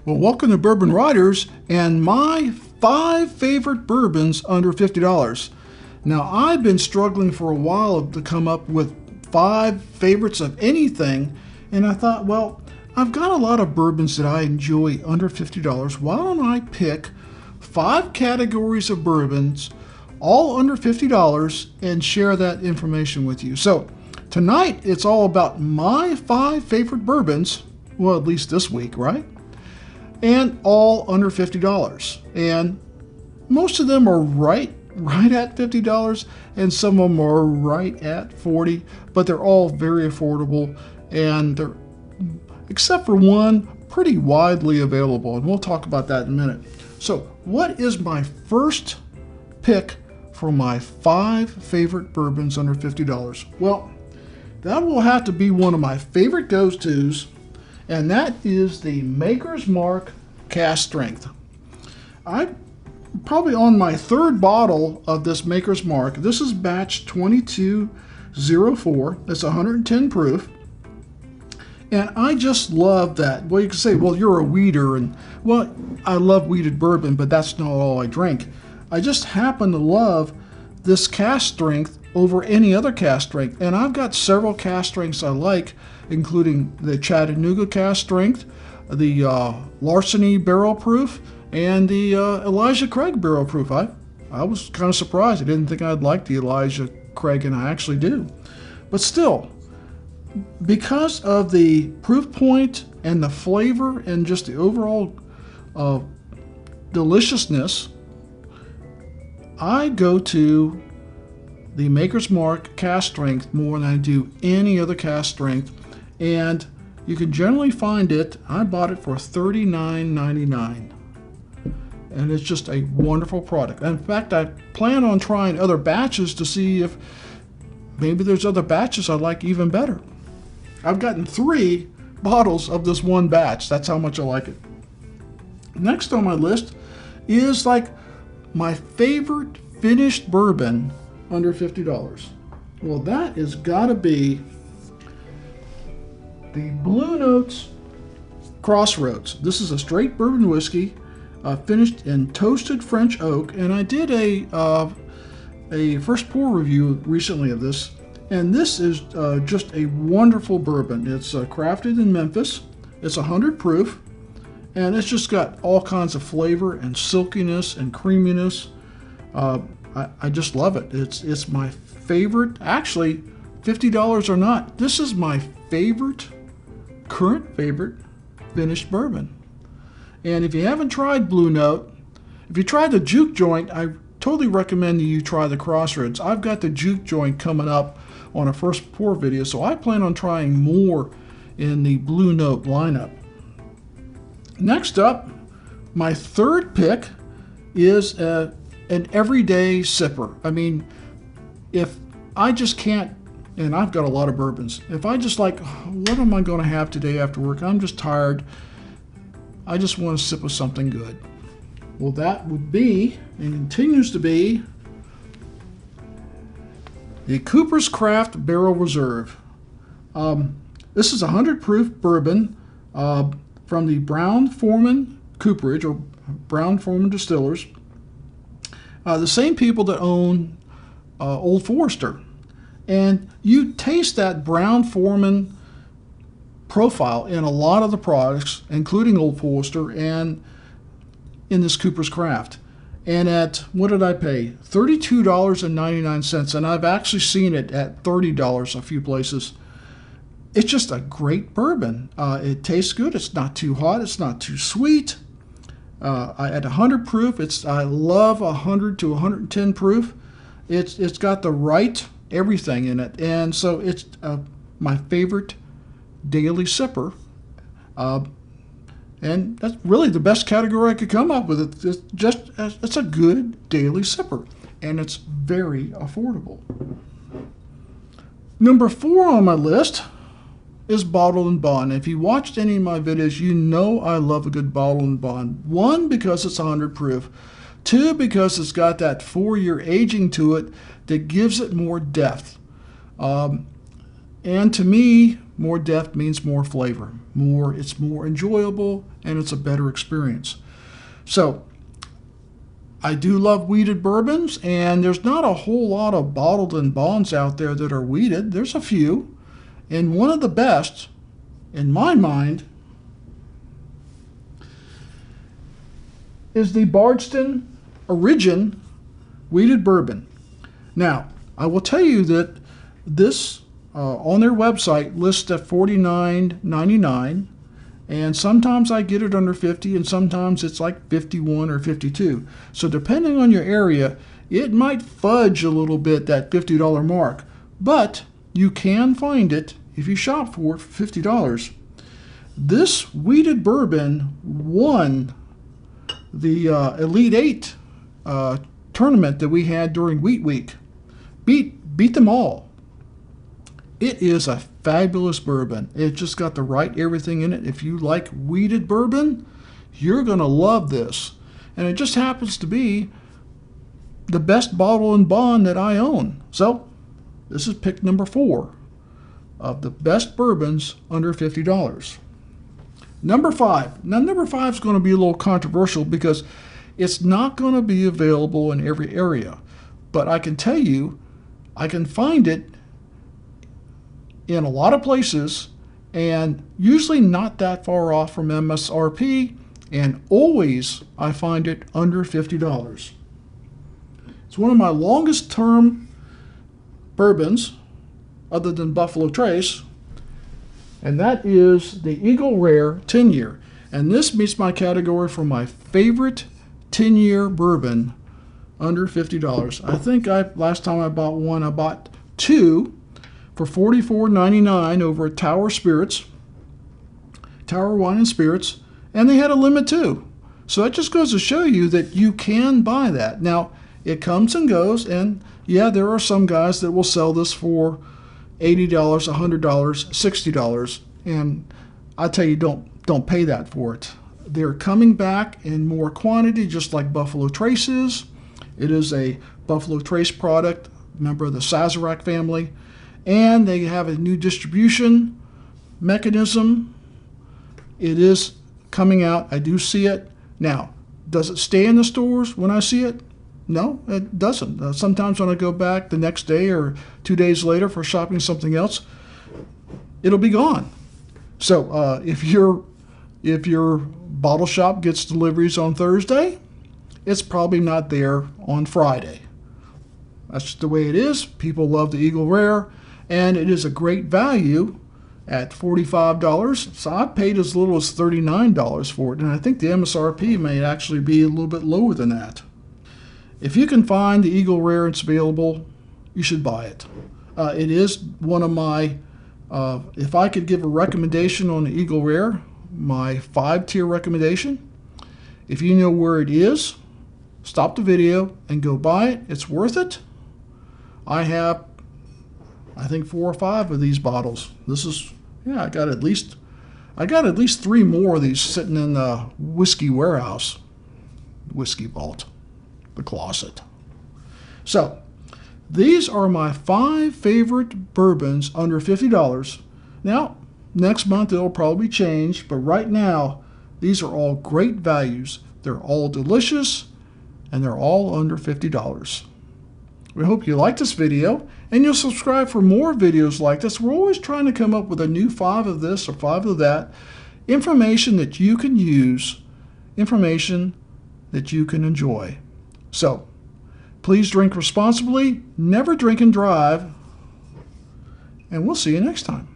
Well, welcome to Bourbon Riders and my 5 favorite bourbons under $50. Now, I've been struggling for a while to come up with 5 favorites of anything, and I thought, well, I've got a lot of bourbons that I enjoy under $50. Why don't I pick 5 categories of bourbons, all under $50, and share that information with you? So, tonight, it's all about my 5 favorite bourbons, well, at least this week, right? And all under $50. And most of them are right at $50, and some of them are right at $40, but they're all very affordable, and they're, except for one, pretty widely available, and we'll talk about that in a minute. So, what is my first pick for my 5 favorite bourbons under $50? Well, that will have to be one of my favorite go-tos, and that is the Maker's Mark Cask Strength. I'm probably on my 3rd bottle of this Maker's Mark. This is batch 2204. It's 110 proof. And I just love that. Well, you can say, well, you're a weeder, and well, I love weeded bourbon, but that's not all I drink. I just happen to love this cask strength over any other cask strength. And I've got several cask strengths I like, including the Chattanooga cask strength, the Larceny barrel proof, and the Elijah Craig barrel proof. I was kind of surprised. I didn't think I'd like the Elijah Craig, and I actually do. But still, because of the proof point and the flavor and just the overall deliciousness, I go to the Maker's Mark cask strength more than I do any other cask strength, and you can generally find it. I bought it for $39.99, and it's just a wonderful product. In fact, I plan on trying other batches to see if maybe there's other batches I like even better. I've gotten 3 bottles of this one batch. That's how much I like it. Next on my list is like my favorite finished bourbon under $50. Well, that has got to be the Blue Notes Crossroads. This is a straight bourbon whiskey finished in toasted French oak, and I did a first pour review recently of this, and this is just a wonderful bourbon. It's crafted in Memphis. It's 100 proof, and it's just got all kinds of flavor and silkiness and creaminess. I just love it. It's my favorite. Actually, $50 or not, this is my current favorite finished bourbon. And if you haven't tried Blue Note, if you tried the Juke Joint, I totally recommend that you try the Crossroads. I've got the Juke Joint coming up on a first pour video, so I plan on trying more in the Blue Note lineup. Next up, my 3rd pick is an everyday sipper. I mean, if I just can't, and I've got a lot of bourbons, if I just like, what am I going to have today after work? I'm just tired. I just want to sip of something good. Well, that would be, and continues to be, the Cooper's Craft Barrel Reserve. This is a 100 proof bourbon from the Brown-Forman Cooperage, or Brown-Forman Distillers. The same people that own Old Forester. And you taste that Brown-Forman profile in a lot of the products, including Old Forester and in this Cooper's Craft. And at, what did I pay? $32.99, and I've actually seen it at $30 a few places. It's just a great bourbon. It tastes good. It's not too hot. It's not too sweet. At 100 proof, I love 100 to 110 proof. It's got the right everything in it, and so it's my favorite daily sipper, and that's really the best category I could come up with. It's a good daily sipper, and it's very affordable. Number 4 on my list is Bottled and Bond. If you watched any of my videos, you know I love a good Bottled and Bond. 1, because it's 100 proof. 2, because it's got that 4-year aging to it that gives it more depth. And to me, more depth means more flavor. It's more enjoyable, and it's a better experience. So I do love wheated bourbons, and there's not a whole lot of bottled and bonds out there that are wheated. There's a few. And one of the best, in my mind, is the Bardston Origin wheated bourbon. Now, I will tell you that this on their website lists at $49.99, and sometimes I get it under 50, and sometimes it's like 51 or 52. So depending on your area, it might fudge a little bit, that $50 mark, but you can find it if you shop for it for $50. This wheated bourbon won the Elite Eight tournament that we had during Wheat Week. Beat them all. It is a fabulous bourbon. It just got the right everything in it. If you like wheated bourbon, you're going to love this. And it just happens to be the best bottle and bond that I own. So this is pick number 4 of the best bourbons under $50. Number 5. Now number 5 is going to be a little controversial because it's not going to be available in every area. But I can tell you, I can find it in a lot of places, and usually not that far off from MSRP, and always I find it under $50. It's one of my longest term bourbons, other than Buffalo Trace, and that is the Eagle Rare 10-year. And this meets my category for my favorite 10-year bourbon under $50. I think last time I bought one, I bought 2 for $44.99 over at Tower Wine and Spirits, and they had a limit too. So that just goes to show you that you can buy that. Now, it comes and goes, and yeah, there are some guys that will sell this for $80, $100, $60, and I tell you, don't pay that for it. They're coming back in more quantity, just like Buffalo Trace is. It is a Buffalo Trace product, member of the Sazerac family, and they have a new distribution mechanism. It is coming out. I do see it. Now, does it stay in the stores when I see it? No, it doesn't. Sometimes when I go back the next day or 2 days later for shopping something else, it'll be gone. So if your bottle shop gets deliveries on Thursday, it's probably not there on Friday. That's just the way it is. People love the Eagle Rare, and it is a great value at $45. So I paid as little as $39 for it, and I think the MSRP may actually be a little bit lower than that. If you can find the Eagle Rare and it's available, you should buy it. It is one of my, if I could give a recommendation on the Eagle Rare, my 5-tier recommendation, if you know where it is, stop the video and go buy it. It's worth it. I have, I think, 4 or 5 of these bottles. This is, yeah, I got at least 3 more of these sitting in the whiskey warehouse, whiskey vault, the closet. So these are my 5 favorite bourbons under $50. Now, next month it'll probably change, but right now these are all great values. They're all delicious, and they're all under $50. We hope you liked this video, and you'll subscribe for more videos like this. We're always trying to come up with a new 5 of this or 5 of that. Information that you can use, information that you can enjoy. So, please drink responsibly, never drink and drive, and we'll see you next time.